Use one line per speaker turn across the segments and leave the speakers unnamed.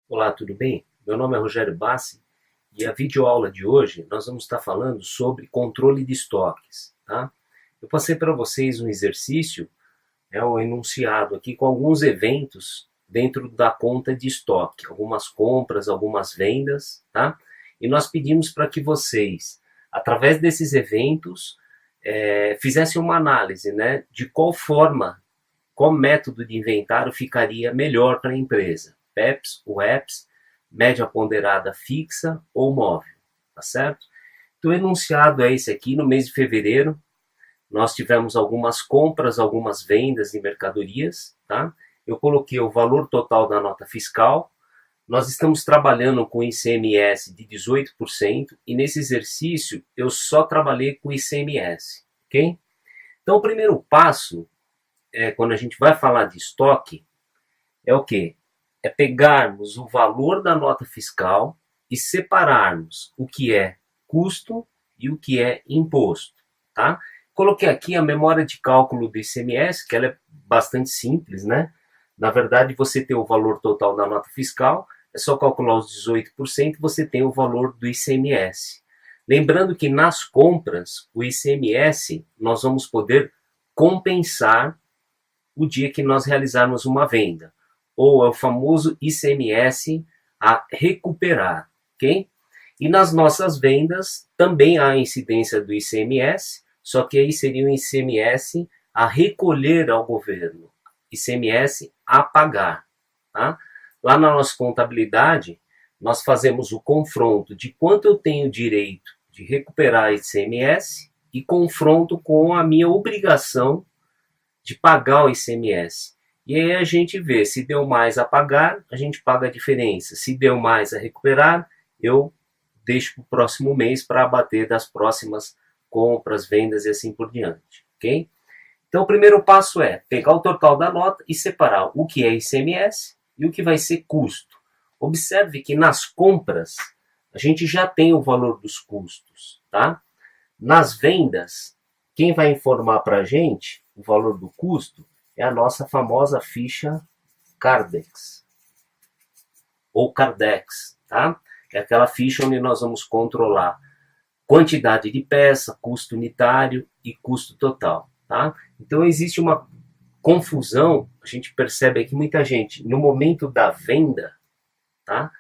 Olá, tudo bem? Meu nome é Rogério Bassi e a videoaula de hoje nós vamos estar falando sobre controle de estoques. Tá? Eu passei para vocês um exercício, um enunciado aqui com alguns eventos dentro da conta de estoque, algumas compras, algumas vendas, tá? E nós pedimos para que vocês, através desses eventos, fizessem uma análise, né, de qual forma, qual método de inventário ficaria melhor para a empresa. PEPs, UEPs, média ponderada fixa ou móvel, tá certo? Então, o enunciado é esse aqui. No mês de fevereiro, nós tivemos algumas compras, algumas vendas de mercadorias, tá? Eu coloquei o valor total da nota fiscal. Nós estamos trabalhando com ICMS de 18% e nesse exercício eu só trabalhei com ICMS, ok? Então, o primeiro passo, quando a gente vai falar de estoque, é o quê? É pegarmos o valor da nota fiscal e separarmos o que é custo e o que é imposto, tá? Coloquei aqui a memória de cálculo do ICMS, que ela é bastante simples, né? Na verdade, você tem o valor total da nota fiscal, é só calcular os 18%, você tem o valor do ICMS. Lembrando que nas compras, o ICMS, nós vamos poder compensar o dia que nós realizarmos uma venda, ou é o famoso ICMS a recuperar, ok? E nas nossas vendas também há incidência do ICMS, só que aí seria o ICMS a recolher ao governo, ICMS a pagar, tá? Lá na nossa contabilidade, nós fazemos o confronto de quanto eu tenho direito de recuperar ICMS e confronto com a minha obrigação de pagar o ICMS. E aí a gente vê, se deu mais a pagar, a gente paga a diferença. Se deu mais a recuperar, eu deixo para o próximo mês para abater das próximas compras, vendas e assim por diante, ok? Então o primeiro passo é pegar o total da nota e separar o que é ICMS e o que vai ser custo. Observe que nas compras a gente já tem o valor dos custos, tá? Nas vendas, quem vai informar para a gente o valor do custo é a nossa famosa ficha Cardex, ou Cardex, tá? É aquela ficha onde nós vamos controlar quantidade de peça, custo unitário e custo total, tá? Então existe uma confusão, a gente percebe que muita gente, no momento da venda, tá,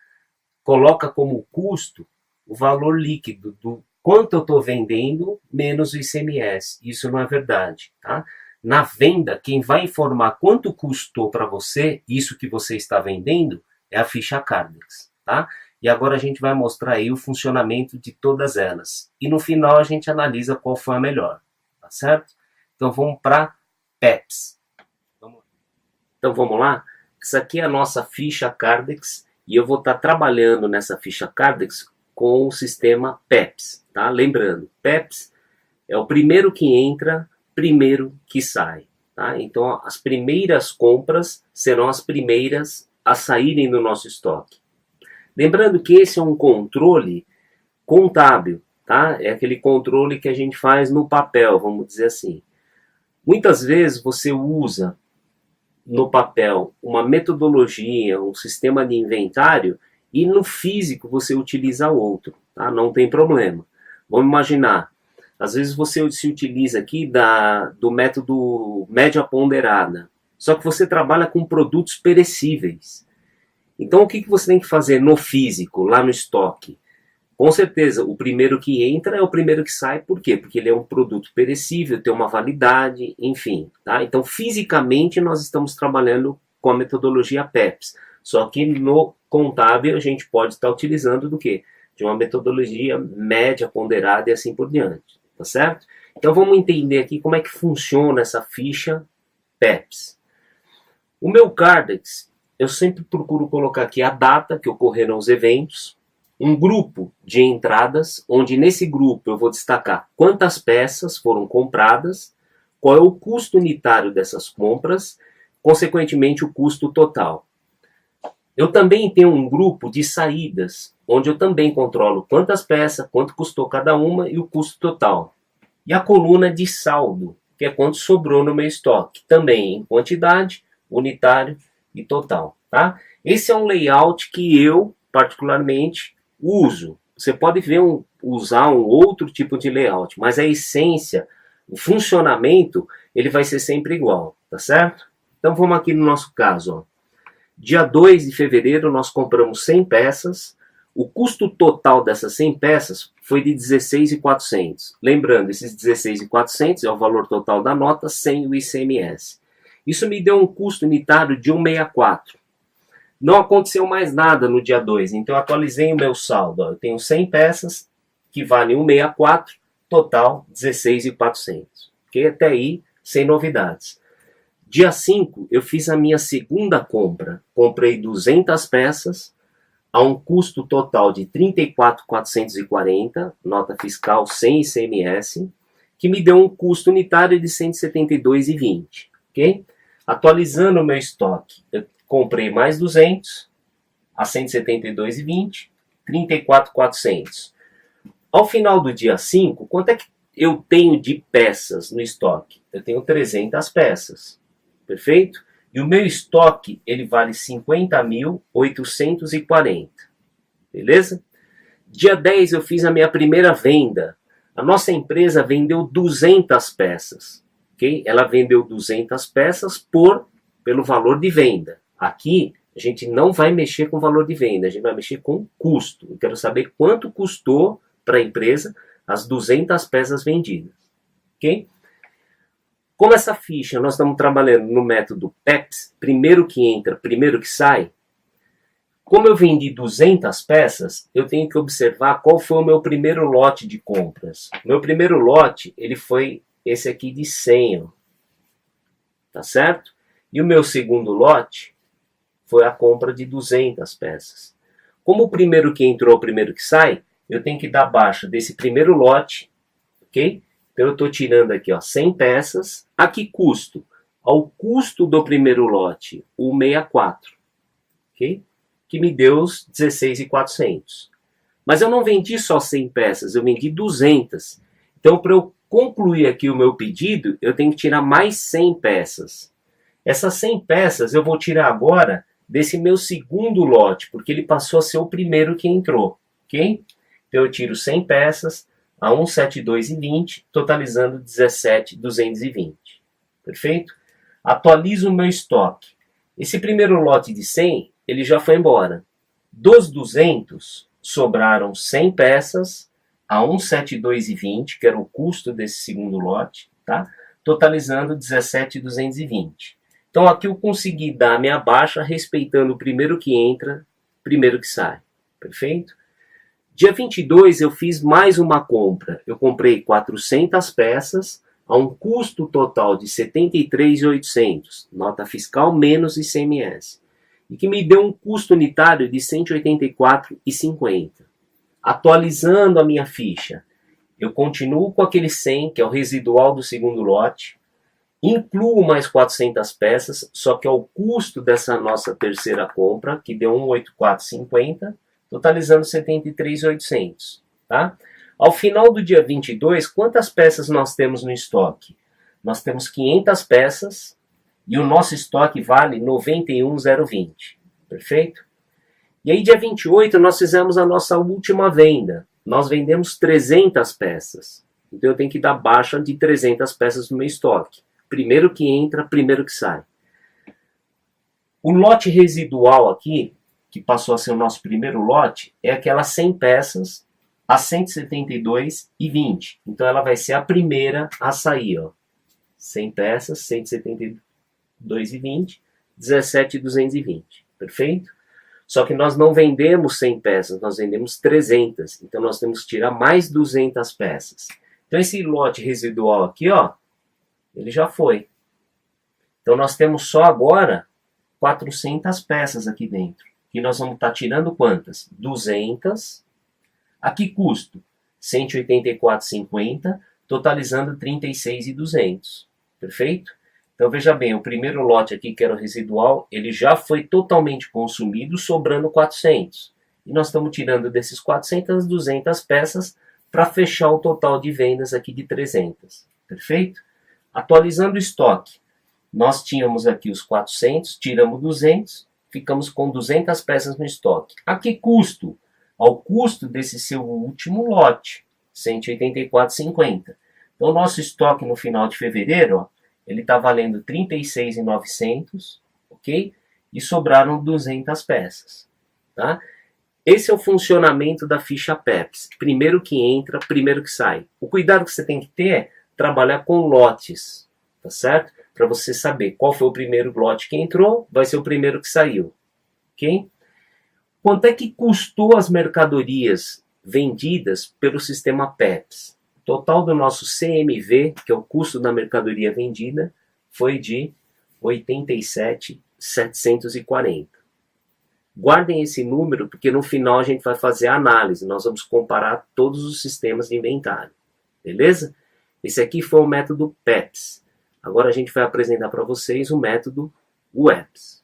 coloca como custo o valor líquido do quanto eu estou vendendo menos o ICMS. Isso não é verdade, tá? Na venda, quem vai informar quanto custou para você isso que você está vendendo é a ficha Cardex, tá? E agora a gente vai mostrar aí o funcionamento de todas elas. E no final a gente analisa qual foi a melhor, tá certo? Então vamos para PEPs. Então vamos lá? Essa aqui é a nossa ficha Cardex e eu vou estar trabalhando nessa ficha Cardex com o sistema PEPs, tá? Lembrando, PEPs é o primeiro que entra, primeiro que sai, tá? Então as primeiras compras serão as primeiras a saírem do nosso estoque. Lembrando que esse é um controle contábil, tá? É aquele controle que a gente faz no papel, vamos dizer assim. Muitas vezes você usa no papel uma metodologia, um sistema de inventário e no físico você utiliza outro, tá? Não tem problema. Vamos imaginar, às vezes você se utiliza aqui do método média ponderada, só que você trabalha com produtos perecíveis. Então o que você tem que fazer no físico, lá no estoque? Com certeza, o primeiro que entra é o primeiro que sai. Por quê? Porque ele é um produto perecível, tem uma validade, enfim. Tá? Então, fisicamente, nós estamos trabalhando com a metodologia PEPs. Só que no contábil, a gente pode estar utilizando do quê? De uma metodologia média, ponderada e assim por diante. Tá certo? Então, vamos entender aqui como é que funciona essa ficha PEPs. O meu Cardex, eu sempre procuro colocar aqui a data que ocorreram os eventos, um grupo de entradas, onde nesse grupo eu vou destacar quantas peças foram compradas, qual é o custo unitário dessas compras, consequentemente o custo total. Eu também tenho um grupo de saídas, onde eu também controlo quantas peças, quanto custou cada uma e o custo total. E a coluna de saldo, que é quanto sobrou no meu estoque, também em quantidade, unitário e total. Tá? Esse é um layout que eu, particularmente, uso. Você pode usar um outro tipo de layout, mas a essência, o funcionamento, ele vai ser sempre igual, tá certo? Então vamos aqui no nosso caso. Ó. Dia 2 de fevereiro nós compramos 100 peças. O custo total dessas 100 peças foi de 16.400. Lembrando, esses 16.400 é o valor total da nota sem o ICMS. Isso me deu um custo unitário de 164. Não aconteceu mais nada no dia 2, então eu atualizei o meu saldo. Eu tenho 100 peças que valem 164, total 16.400. Ok? Até aí, sem novidades. Dia 5, eu fiz a minha segunda compra. Comprei 200 peças a um custo total de 34.440, nota fiscal sem ICMS, que me deu um custo unitário de 172,20. Ok? Atualizando o meu estoque, eu comprei mais 200 a 172,20, 34.400. Ao final do dia 5, quanto é que eu tenho de peças no estoque? Eu tenho 300 peças, perfeito? E o meu estoque, ele vale 50.840, beleza? Dia 10 eu fiz a minha primeira venda. A nossa empresa vendeu 200 peças, ok? Ela vendeu 200 peças pelo valor de venda. Aqui, a gente não vai mexer com o valor de venda, a gente vai mexer com o custo. Eu quero saber quanto custou para a empresa as 200 peças vendidas, ok? Como essa ficha, nós estamos trabalhando no método PEPS, primeiro que entra, primeiro que sai. Como eu vendi 200 peças, eu tenho que observar qual foi o meu primeiro lote de compras. Meu primeiro lote, ele foi esse aqui de 100, ó. Tá certo? E o meu segundo lote foi a compra de 200 peças. Como o primeiro que entrou, o primeiro que sai, eu tenho que dar baixa desse primeiro lote, ok? Então eu estou tirando aqui, ó, 100 peças. A que custo? Ao custo do primeiro lote, o 64, ok? Que me deu os 16.400. Mas eu não vendi só 100 peças, eu vendi 200. Então, para eu concluir aqui o meu pedido, eu tenho que tirar mais 100 peças. Essas 100 peças eu vou tirar agora desse meu segundo lote, porque ele passou a ser o primeiro que entrou, ok? Então eu tiro 100 peças a 172,20, totalizando 17.220. Perfeito? Atualizo o meu estoque. Esse primeiro lote de 100, ele já foi embora. Dos 200, sobraram 100 peças a 172,20, que era o custo desse segundo lote, tá? Totalizando 17.220. Então aqui eu consegui dar a minha baixa respeitando o primeiro que entra, primeiro que sai. Perfeito? Dia 22 eu fiz mais uma compra. Eu comprei 400 peças a um custo total de 73.800, nota fiscal menos ICMS, e que me deu um custo unitário de 184,50. Atualizando a minha ficha, eu continuo com aquele 100, que é o residual do segundo lote, incluo mais 400 peças, só que é o custo dessa nossa terceira compra, que deu 184,50, totalizando 73.800, tá? Ao final do dia 22, quantas peças nós temos no estoque? Nós temos 500 peças e o nosso estoque vale 91.020, perfeito? E aí dia 28 nós fizemos a nossa última venda. Nós vendemos 300 peças. Então eu tenho que dar baixa de 300 peças no meu estoque. Primeiro que entra, primeiro que sai. O lote residual aqui, que passou a ser o nosso primeiro lote, é aquelas 100 peças a 172,20. Então ela vai ser a primeira a sair, ó. 100 peças, 172,20, 17.220. Perfeito? Só que nós não vendemos 100 peças, nós vendemos 300. Então nós temos que tirar mais 200 peças. Então esse lote residual aqui, ó, ele já foi. Então nós temos só agora 400 peças aqui dentro. E nós vamos estar tirando quantas? 200 A que custo? 184,50, totalizando 36,200. Perfeito? Então veja bem, o primeiro lote aqui, que era o residual, ele já foi totalmente consumido, sobrando 400. E nós estamos tirando desses 400, 200 peças para fechar o total de vendas aqui de 300. Perfeito? Atualizando o estoque, nós tínhamos aqui os 400, tiramos 200, ficamos com 200 peças no estoque. A que custo? Ao custo desse seu último lote, 184,50. Então, nosso estoque no final de fevereiro, ó, ele está valendo 36,900, ok? E sobraram 200 peças, tá? Esse é o funcionamento da ficha PEPS. Primeiro que entra, primeiro que sai. O cuidado que você tem que ter é trabalhar com lotes, tá certo? Para você saber qual foi o primeiro lote que entrou, vai ser o primeiro que saiu, ok? Quanto é que custou as mercadorias vendidas pelo sistema PEPS? O total do nosso CMV, que é o custo da mercadoria vendida, foi de 87,740. Guardem esse número, porque no final a gente vai fazer a análise. Nós vamos comparar todos os sistemas de inventário. Beleza? Esse aqui foi o método PEPS. Agora a gente vai apresentar para vocês o método UEPS.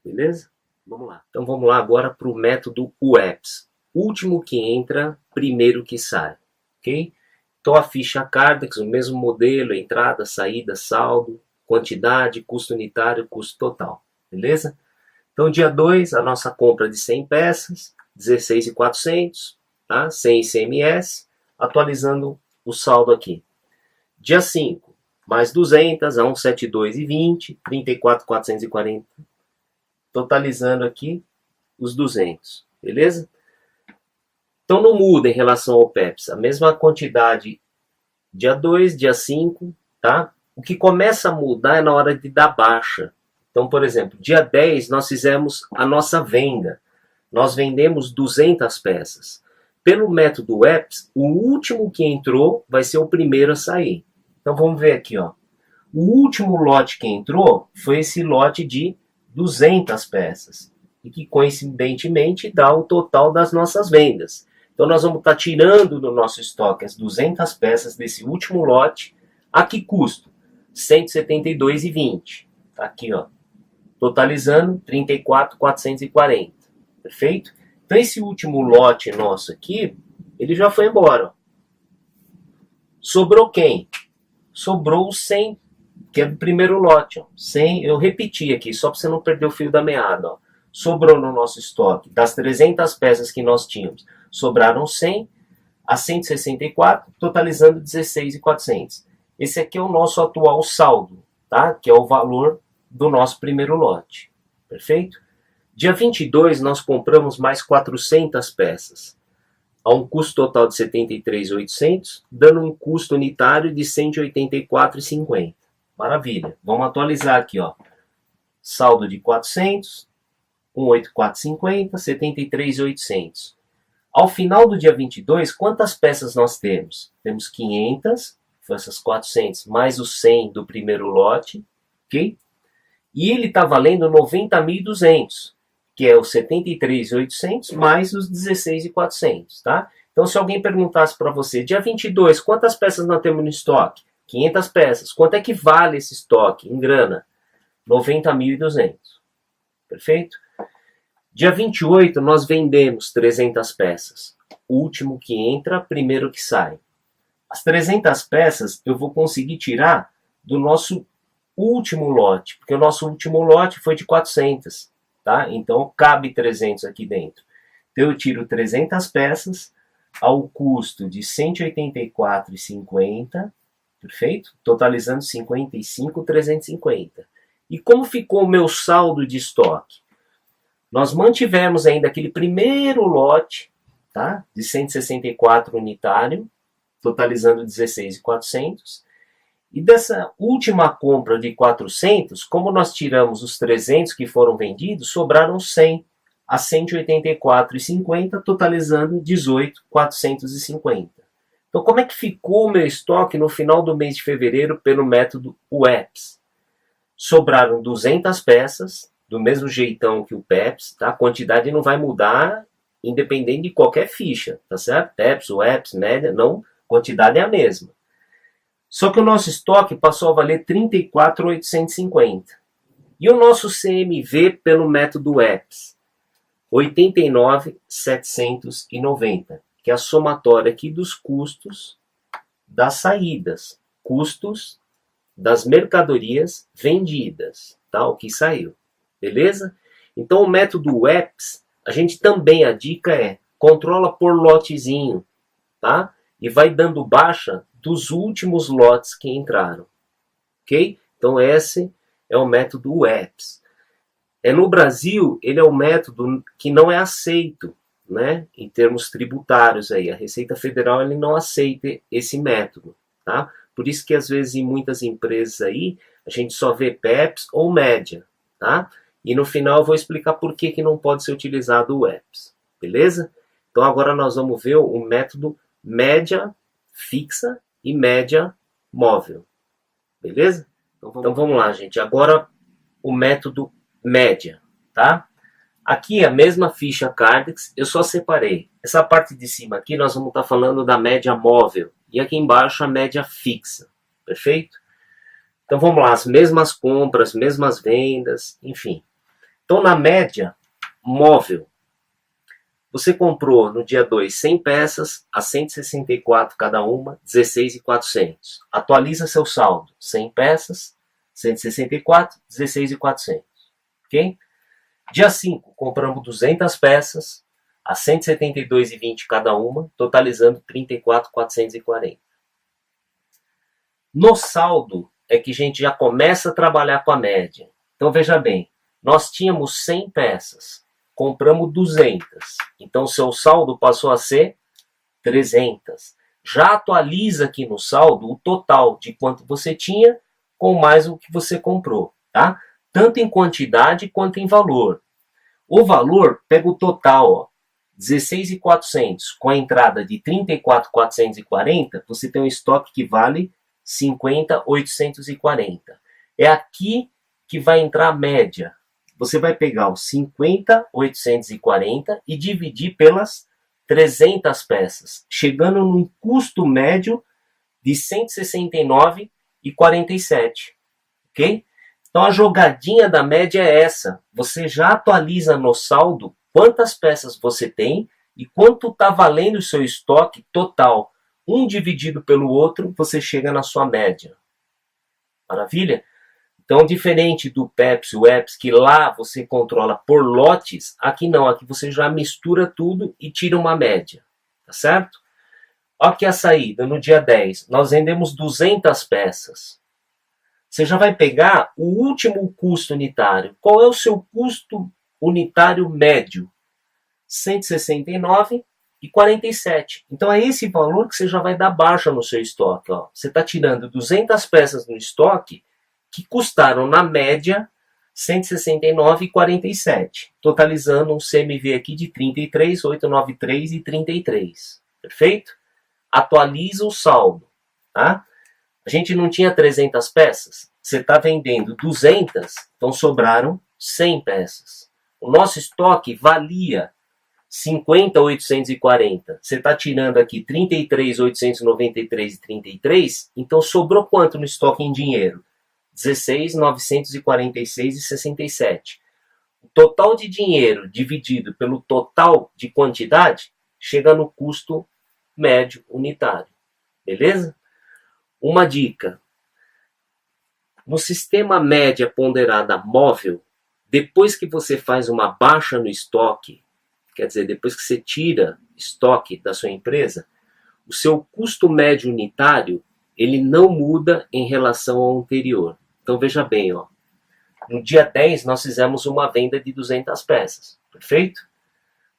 Beleza? Vamos lá. Então vamos lá agora para o método UEPS. Último que entra, primeiro que sai. Ok? Então a ficha Cardex, o mesmo modelo, entrada, saída, saldo, quantidade, custo unitário, custo total. Beleza? Então dia 2, a nossa compra de 100 peças, 16,400, tá? Sem ICMS, atualizando o saldo aqui. Dia 5, mais 200 a 172,20, 34,440, totalizando aqui os 200, beleza? Então não muda em relação ao PEPS, a mesma quantidade dia 2, dia 5, tá? O que começa a mudar é na hora de dar baixa. Então, por exemplo, dia 10 nós fizemos a nossa venda, nós vendemos 200 peças. Pelo método UEPS, o último que entrou vai ser o primeiro a sair. Então vamos ver aqui, ó. O último lote que entrou foi esse lote de 200 peças, e que coincidentemente dá o total das nossas vendas. Então nós vamos estar tirando do nosso estoque as 200 peças desse último lote. A que custo? 172,20. Tá aqui, ó. Totalizando 34,440. Perfeito? Então esse último lote nosso aqui, ele já foi embora, ó. Sobrou quem? Sobrou o 100, que é o primeiro lote, ó. 100, eu repeti aqui, só para você não perder o fio da meada, ó. Sobrou no nosso estoque, das 300 peças que nós tínhamos, sobraram 100 a 164, totalizando 16,400. Esse aqui é o nosso atual saldo, tá? Que é o valor do nosso primeiro lote. Perfeito? Dia 22, nós compramos mais 400 peças, a um custo total de 73.800, dando um custo unitário de 184,50. Maravilha. Vamos atualizar aqui, ó. Saldo de 400, 184,50, 73.800. Ao final do dia 22, quantas peças nós temos? Temos 500, foi essas 400, mais os 100 do primeiro lote, ok? E ele está valendo 90.200, que é os 73.800 mais os 16.400, tá? Então, se alguém perguntasse para você, dia 22, quantas peças nós temos no estoque? 500 peças. Quanto é que vale esse estoque em grana? 90.200. Perfeito? Dia 28, nós vendemos 300 peças. O último que entra, primeiro que sai. As 300 peças eu vou conseguir tirar do nosso último lote, porque o nosso último lote foi de 400, tá? Então cabe 300 aqui dentro. Então eu tiro 300 peças ao custo de 184,50, perfeito? Totalizando 55.350. E como ficou o meu saldo de estoque? Nós mantivemos ainda aquele primeiro lote, tá? De 164 unitário, totalizando 16.400. E dessa última compra de 400, como nós tiramos os 300 que foram vendidos, sobraram 100 a 184,50, totalizando 18.450. Então, como é que ficou o meu estoque no final do mês de fevereiro pelo método UEPS? Sobraram 200 peças, do mesmo jeitão que o PEPS, tá? A quantidade não vai mudar independente de qualquer ficha, tá certo? PEPs, UEPs, média, não, quantidade é a mesma. Só que o nosso estoque passou a valer 34.850. E o nosso CMV pelo método EPS? 89.790, que é a somatória aqui dos custos das saídas, custos das mercadorias vendidas, tá? O que saiu, beleza? Então o método EPS, a gente também, a dica é, controla por lotezinho, tá? E vai dando baixa dos últimos lotes que entraram, ok? Então esse é o método EPS. No Brasil, ele é o método que não é aceito, né, em termos tributários. Aí. A Receita Federal ele não aceita esse método. Tá? Por isso que, às vezes, em muitas empresas aí, a gente só vê PEPs ou média. Tá? E no final eu vou explicar por que não pode ser utilizado o EPS. Beleza? Então agora nós vamos ver o método média fixa e média móvel. Beleza? Então vamos lá, gente. Agora o método média, tá? Aqui a mesma ficha Cardex, eu só separei. Essa parte de cima aqui nós vamos estar falando da média móvel e aqui embaixo a média fixa, perfeito? Então vamos lá, as mesmas compras, mesmas vendas, enfim. Então na média móvel, você comprou no dia 2 100 peças a 164 cada uma, 16.400. Atualiza seu saldo, 100 peças, 164, 16.400. Ok? Dia 5, compramos 200 peças a 172,20 cada uma, totalizando 34.440. No saldo é que a gente já começa a trabalhar com a média. Então veja bem, nós tínhamos 100 peças, compramos 200. Então seu saldo passou a ser 300. Já atualiza aqui no saldo o total de quanto você tinha com mais o que você comprou, tá? Tanto em quantidade quanto em valor. O valor, pega o total, 16.400, com a entrada de 34.440, você tem um estoque que vale 50.840. É aqui que vai entrar a média. Você vai pegar os 50.840 e dividir pelas 300 peças, chegando num custo médio de 169,47. Ok? Então a jogadinha da média é essa. Você já atualiza no saldo quantas peças você tem e quanto está valendo o seu estoque total. Um dividido pelo outro, você chega na sua média. Maravilha? Então, diferente do PEPS, o EPS, que lá você controla por lotes, aqui não. Aqui você já mistura tudo e tira uma média. Tá certo? Aqui a saída, no dia 10, nós vendemos 200 peças. Você já vai pegar o último custo unitário. Qual é o seu custo unitário médio? 169,47. Então é esse valor que você já vai dar baixa no seu estoque. Ó. Você está tirando 200 peças no estoque que custaram, na média, 169,47. Totalizando um CMV aqui de 33.893 e 33. Perfeito? Atualiza o saldo. Tá? A gente não tinha 300 peças, você está vendendo 200, então sobraram 100 peças. O nosso estoque valia 50.840, você está tirando aqui 33.893 e 33, então sobrou quanto no estoque em dinheiro? 16.946 e 67. O total de dinheiro dividido pelo total de quantidade chega no custo médio unitário. Beleza? Uma dica, no sistema média ponderada móvel, depois que você faz uma baixa no estoque, quer dizer, depois que você tira estoque da sua empresa, o seu custo médio unitário, ele não muda em relação ao anterior. Então veja bem, ó, no dia 10 nós fizemos uma venda de 200 peças, perfeito?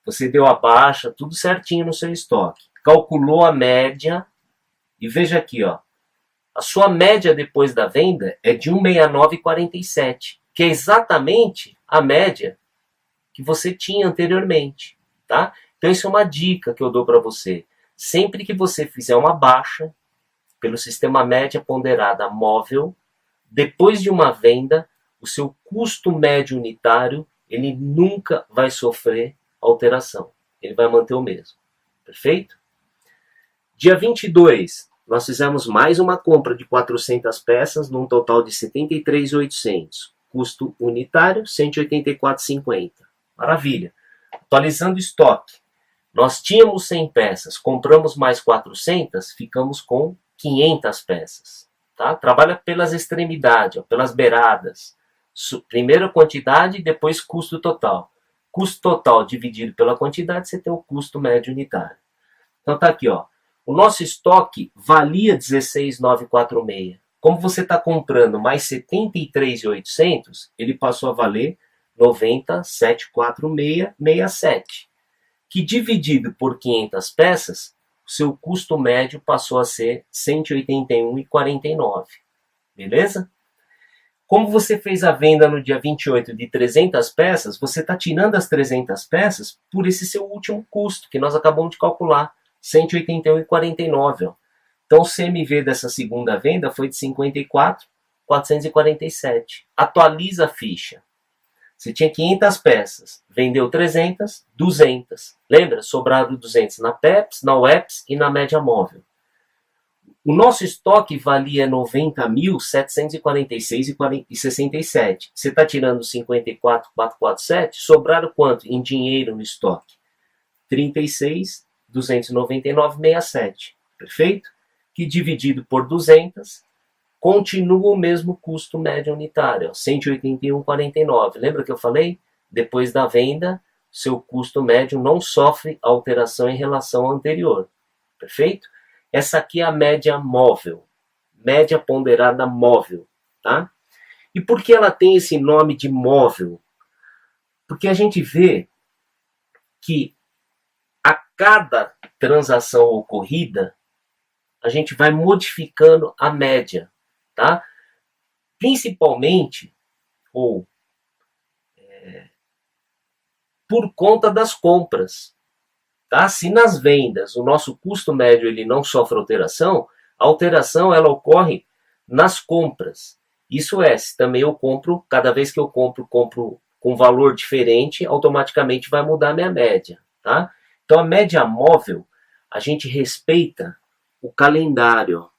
Você deu a baixa, tudo certinho no seu estoque, calculou a média e veja aqui, ó, a sua média depois da venda é de 169,47, que é exatamente a média que você tinha anteriormente, tá? Então isso é uma dica que eu dou para você. Sempre que você fizer uma baixa pelo sistema média ponderada móvel, depois de uma venda, o seu custo médio unitário ele nunca vai sofrer alteração. ele vai manter o mesmo. Perfeito? Dia 22, nós fizemos mais uma compra de 400 peças, num total de 73.800. Custo unitário, 184,50. Maravilha. Atualizando o estoque. Nós tínhamos 100 peças, compramos mais 400, ficamos com 500 peças. Tá? Trabalha pelas extremidades, ó, pelas beiradas. Primeiro a quantidade, depois custo total. Custo total dividido pela quantidade, você tem o custo médio unitário. Então tá aqui, ó. O nosso estoque valia 16.946. Como você está comprando mais 73.800, ele passou a valer 90.746,67. Que dividido por 500 peças, o seu custo médio passou a ser 181,49. Beleza? Como você fez a venda no dia 28 de 300 peças, você está tirando as 300 peças por esse seu último custo, que nós acabamos de calcular, 181,49. Então o CMV dessa segunda venda foi de 54.447. Atualiza a ficha. Você tinha 500 peças, vendeu 300, 200. Lembra? Sobraram 200 na PEPS, na UEPS e na média móvel. O nosso estoque valia 90.746,67. Você está tirando 54.447, sobraram quanto em dinheiro no estoque? 36.299,67. Perfeito? Que dividido por 200, continua o mesmo custo médio unitário, 181,49. Lembra que eu falei? Depois da venda, seu custo médio não sofre alteração em relação ao anterior. Perfeito? Essa aqui é a média móvel, média ponderada móvel, tá? E por que ela tem esse nome de móvel? Porque a gente vê que a cada transação ocorrida, a gente vai modificando a média, tá? Principalmente, por conta das compras. Tá? Se nas vendas o nosso custo médio ele não sofre alteração, a alteração ela ocorre nas compras. Isso é, se também eu compro, cada vez que eu compro com valor diferente, automaticamente vai mudar minha média. Tá? Então a média móvel, a gente respeita o calendário.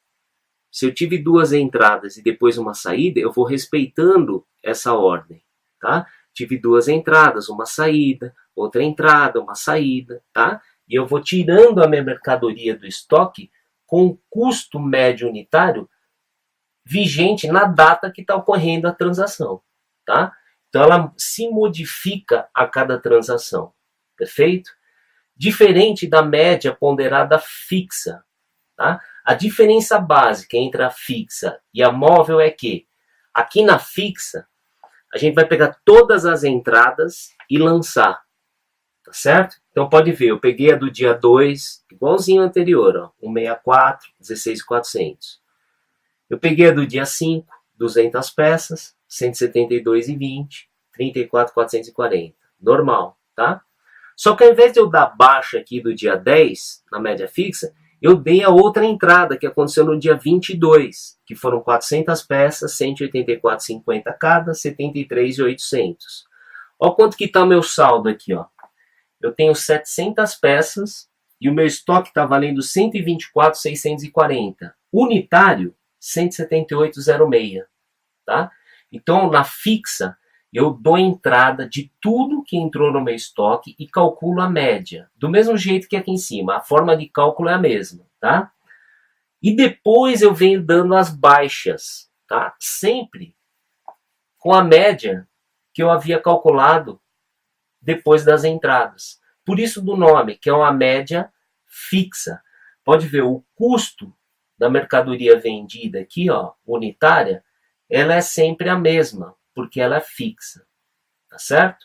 Se eu tive 2 entradas e depois uma saída, eu vou respeitando essa ordem. Tá? Tive 2 entradas, uma saída, outra entrada, uma saída, tá? E eu vou tirando a minha mercadoria do estoque com o custo médio unitário vigente na data que está ocorrendo a transação, tá? Então ela se modifica a cada transação, perfeito? Diferente da média ponderada fixa, tá? A diferença básica entre a fixa e a móvel é que aqui na fixa a gente vai pegar todas as entradas e lançar. Tá certo? Então pode ver, eu peguei a do dia 2, igualzinho ao anterior, ó, 164, 16.400. Eu peguei a do dia 5, 200 peças, 172,20, 34.440. Normal, tá? Só que ao invés de eu dar baixa aqui do dia 10, na média fixa, eu dei a outra entrada que aconteceu no dia 22, que foram 400 peças, 184,50 cada, 73.800. Olha quanto que está o meu saldo aqui, ó. Eu tenho 700 peças e o meu estoque está valendo 124.640. Unitário, 178,06. Tá? Então, na fixa, eu dou entrada de tudo que entrou no meu estoque e calculo a média. Do mesmo jeito que aqui em cima. A forma de cálculo é a mesma. Tá? E depois eu venho dando as baixas. Tá? Sempre com a média que eu havia calculado depois das entradas. Por isso do nome, que é uma média fixa. Pode ver, o custo da mercadoria vendida aqui, ó, unitária, ela é sempre a mesma, porque ela é fixa. Tá certo?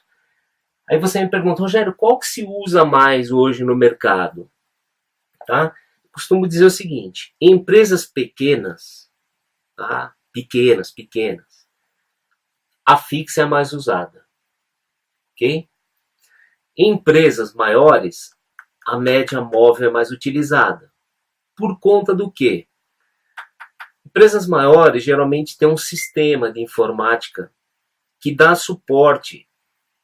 Aí você me pergunta, Rogério, qual que se usa mais hoje no mercado? Tá? Eu costumo dizer o seguinte, em empresas pequenas, tá? Pequenas, a fixa é a mais usada. Ok? Em empresas maiores, a média móvel é mais utilizada. Por conta do quê? Empresas maiores geralmente têm um sistema de informática que dá suporte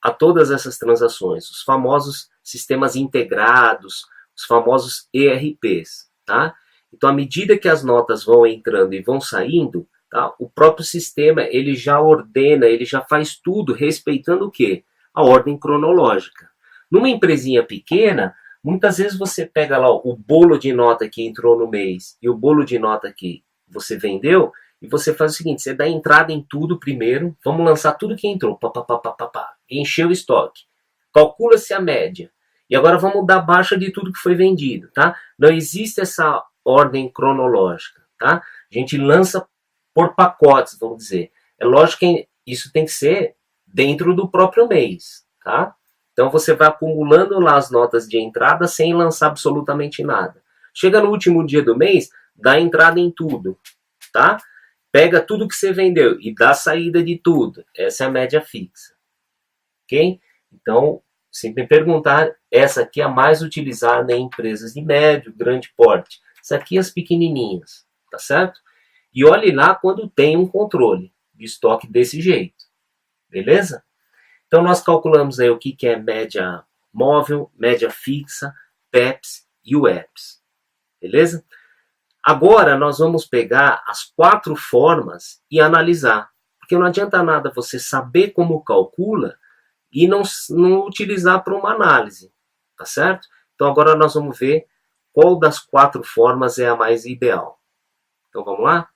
a todas essas transações, os famosos sistemas integrados, os famosos ERPs, tá? Então, à medida que as notas vão entrando e vão saindo, tá, o próprio sistema ele já ordena, ele já faz tudo respeitando o quê? A ordem cronológica. Numa empresinha pequena, muitas vezes você pega lá o bolo de nota que entrou no mês e o bolo de nota que você vendeu, e você faz o seguinte, você dá entrada em tudo primeiro, vamos lançar tudo que entrou, encheu o estoque, calcula-se a média, e agora vamos dar baixa de tudo que foi vendido, tá? Não existe essa ordem cronológica, tá? A gente lança por pacotes, vamos dizer. É lógico que isso tem que ser dentro do próprio mês, tá? Então você vai acumulando lá as notas de entrada sem lançar absolutamente nada. Chega no último dia do mês, dá entrada em tudo, tá? Pega tudo que você vendeu e dá saída de tudo. Essa é a média fixa, ok? Então, se me perguntar, essa aqui é a mais utilizada em empresas de médio, grande porte. Essa aqui é as pequenininhas, tá certo? E olhe lá quando tem um controle de estoque desse jeito, beleza? Então nós calculamos aí o que é média móvel, média fixa, PEPs e UEPs, beleza? Agora nós vamos pegar as 4 formas e analisar, porque não adianta nada você saber como calcula e não utilizar para uma análise, tá certo? Então agora nós vamos ver qual das 4 formas é a mais ideal. Então vamos lá?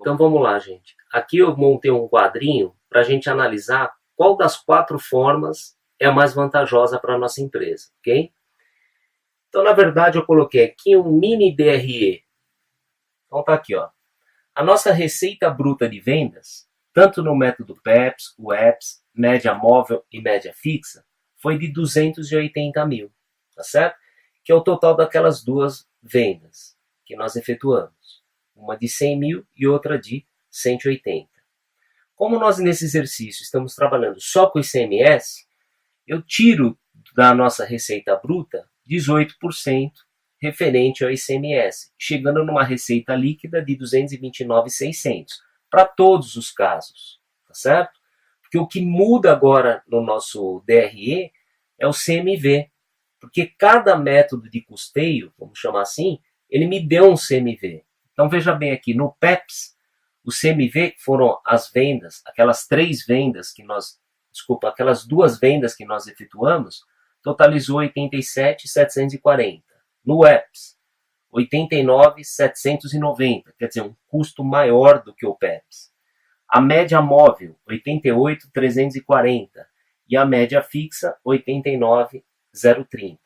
Então vamos lá, gente. Aqui eu montei um quadrinho para a gente analisar qual das 4 formas é a mais vantajosa para a nossa empresa, ok? Então, na verdade, eu coloquei aqui um mini DRE. Então tá aqui, ó. A nossa receita bruta de vendas, tanto no método PEPs, UEPs, média móvel e média fixa, foi de 280 mil, tá certo? Que é o total daquelas 2 vendas que nós efetuamos. Uma de 100 mil e outra de 180. Como nós nesse exercício estamos trabalhando só com o ICMS, eu tiro da nossa receita bruta 18% referente ao ICMS, chegando numa receita líquida de 229.600 para todos os casos, tá certo? Porque o que muda agora no nosso DRE é o CMV, porque cada método de custeio, vamos chamar assim, ele me deu um CMV. Então veja bem aqui, no PEPs, o CMV, que foram as vendas, aquelas 3 vendas que nós, aquelas 2 vendas que nós efetuamos, totalizou 87.740. No UEPs, 89.790, quer dizer, um custo maior do que o PEPs. A média móvel, 88.340 e a média fixa, 89.030.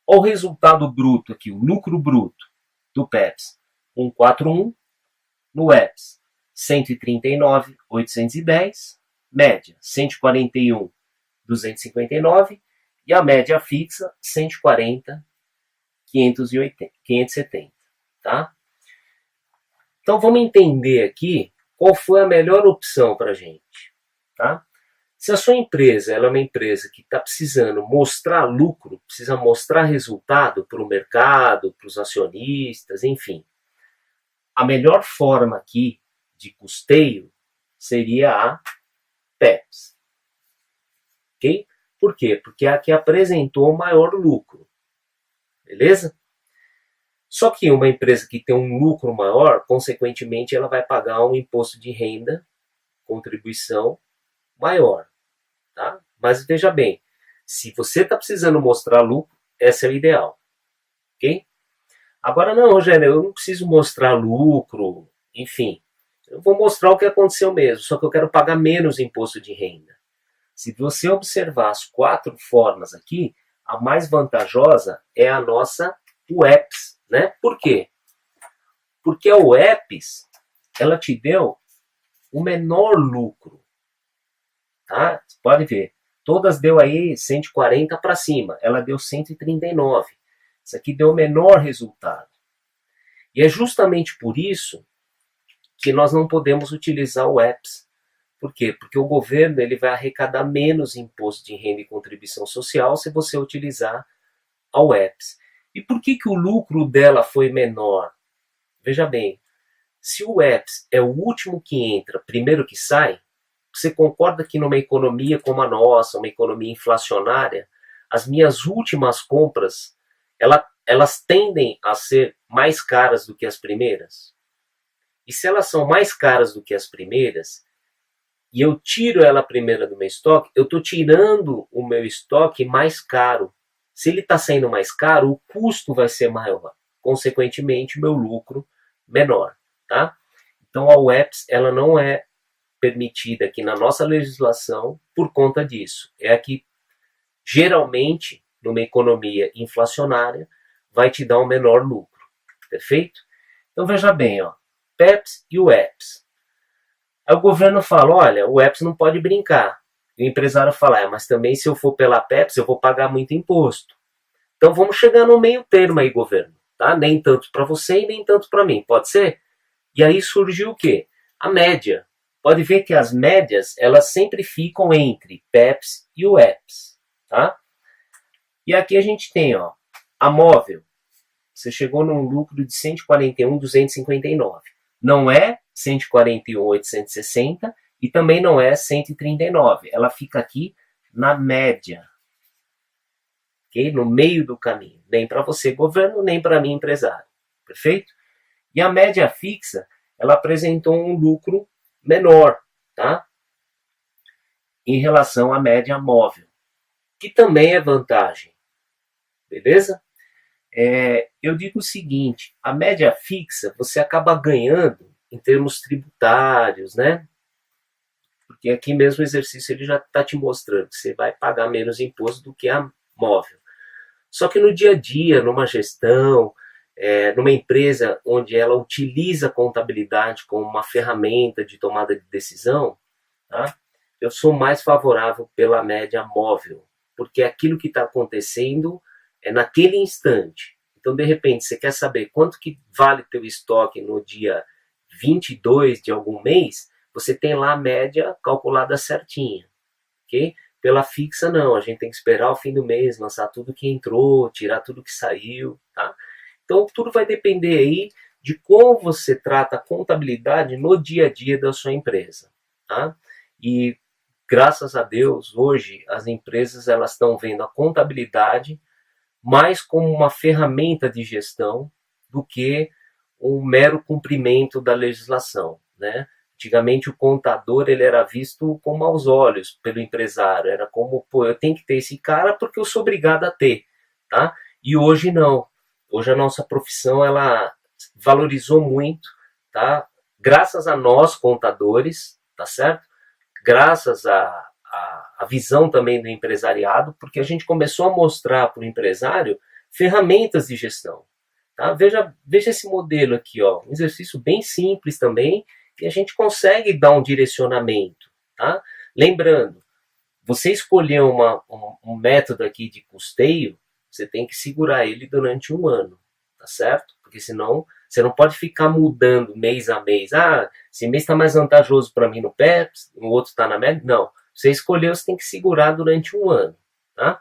O resultado bruto aqui, o lucro bruto do PEPs, 141, no UEPs, 139.810, média 141.259 e a média fixa 140.570, tá? Então vamos entender aqui qual foi a melhor opção para a gente, tá? Se a sua empresa ela é uma empresa que está precisando mostrar lucro, precisa mostrar resultado para o mercado, para os acionistas, enfim, a melhor forma aqui de custeio seria a PEPs. Ok? Por quê? Porque é a que apresentou maior lucro. Beleza? Só que uma empresa que tem um lucro maior, consequentemente, ela vai pagar um imposto de renda, contribuição maior. Tá? Mas veja bem, se você está precisando mostrar lucro, esse é o ideal. Ok? Agora não, Rogério, eu não preciso mostrar lucro, enfim. Eu vou mostrar o que aconteceu mesmo, só que eu quero pagar menos imposto de renda. Se você observar as 4 formas aqui, a mais vantajosa é a nossa UEPs, né? Por quê? Porque a UEPs, ela te deu o menor lucro, tá? Você pode ver, todas deu aí 140 para cima, ela deu 139. Isso aqui deu o menor resultado. E é justamente por isso que nós não podemos utilizar o EPS. Por quê? Porque o governo ele vai arrecadar menos imposto de renda e contribuição social se você utilizar a UEPS. E por que o lucro dela foi menor? Veja bem, se o EPS é o último que entra, primeiro que sai, você concorda que numa economia como a nossa, uma economia inflacionária, as minhas últimas compras, elas tendem a ser mais caras do que as primeiras? E se elas são mais caras do que as primeiras, e eu tiro ela primeira do meu estoque, eu estou tirando o meu estoque mais caro. Se ele está sendo mais caro, o custo vai ser maior. Consequentemente, meu lucro menor. Tá? Então, a UEPS ela não é permitida aqui na nossa legislação por conta disso. É a que, geralmente, numa economia inflacionária, vai te dar um menor lucro. Perfeito? Então, veja bem, ó, PEPs e UEPS. Aí o governo fala, olha, o UEPS não pode brincar. E o empresário fala, mas também se eu for pela PEPs, eu vou pagar muito imposto. Então vamos chegar no meio termo aí, governo. Tá? Nem tanto para você e nem tanto para mim. Pode ser? E aí surgiu o quê? A média. Pode ver que as médias, elas sempre ficam entre PEPs e UEPS. Tá? E aqui a gente tem, ó, a móvel. Você chegou num lucro de 141.259. Não é 141.860 e também não é 139. Ela fica aqui na média. Okay? No meio do caminho. Nem para você, governo, nem para mim, empresário. Perfeito? E a média fixa, ela apresentou um lucro menor, tá? Em relação à média móvel. Que também é vantagem. Beleza? Eu digo o seguinte, a média fixa você acaba ganhando em termos tributários, né? Porque aqui mesmo o exercício ele já está te mostrando que você vai pagar menos imposto do que a móvel. Só que no dia a dia, numa gestão, numa empresa onde ela utiliza a contabilidade como uma ferramenta de tomada de decisão, tá? Eu sou mais favorável pela média móvel, porque aquilo que está acontecendo é naquele instante. Então, de repente, você quer saber quanto que vale teu estoque no dia 22 de algum mês, você tem lá a média calculada certinha, ok? Pela fixa, não. A gente tem que esperar o fim do mês, lançar tudo que entrou, tirar tudo que saiu, tá? Então, tudo vai depender aí de como você trata a contabilidade no dia a dia da sua empresa, tá? E, graças a Deus, hoje, as empresas elas estão vendo a contabilidade mais como uma ferramenta de gestão do que um mero cumprimento da legislação, né? Antigamente o contador ele era visto com maus olhos pelo empresário, era como, pô, eu tenho que ter esse cara porque eu sou obrigado a ter, tá? E hoje não. Hoje a nossa profissão ela valorizou muito, tá? Graças a nós contadores, tá certo? Graças a visão também do empresariado, porque a gente começou a mostrar para o empresário ferramentas de gestão. Tá? Veja esse modelo aqui, ó, um exercício bem simples também, e a gente consegue dar um direcionamento. Tá? Lembrando, você escolher um método aqui de custeio, você tem que segurar ele durante um ano, tá certo? Porque senão você não pode ficar mudando mês a mês. Ah, esse mês está mais vantajoso para mim no PEPS, o outro está na média. Não. Você escolheu, você tem que segurar durante um ano. Tá?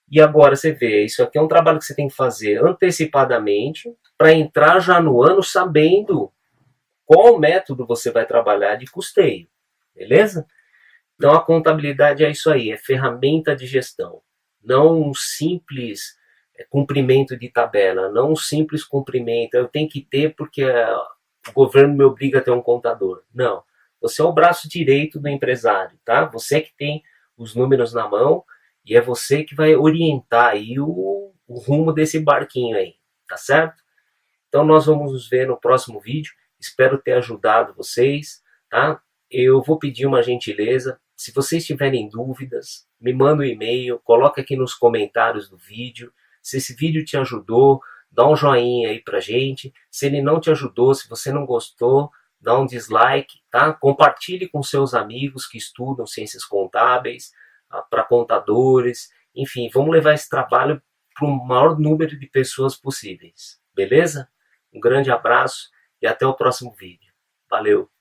E agora você vê, isso aqui é um trabalho que você tem que fazer antecipadamente para entrar já no ano sabendo qual método você vai trabalhar de custeio. Beleza? Então a contabilidade é isso aí, é ferramenta de gestão. Não um simples cumprimento de tabela, não um simples cumprimento, eu tenho que ter porque o governo me obriga a ter um contador. Não. Você é o braço direito do empresário, tá? Você que tem os números na mão e é você que vai orientar aí o rumo desse barquinho aí, tá certo? Então nós vamos nos ver no próximo vídeo. Espero ter ajudado vocês, tá? Eu vou pedir uma gentileza. Se vocês tiverem dúvidas, me manda um e-mail, coloca aqui nos comentários do vídeo. Se esse vídeo te ajudou, dá um joinha aí pra gente. Se ele não te ajudou, se você não gostou, dá um dislike, tá? Compartilhe com seus amigos que estudam ciências contábeis, para contadores, enfim, vamos levar esse trabalho para o maior número de pessoas possíveis, beleza? Um grande abraço e até o próximo vídeo. Valeu!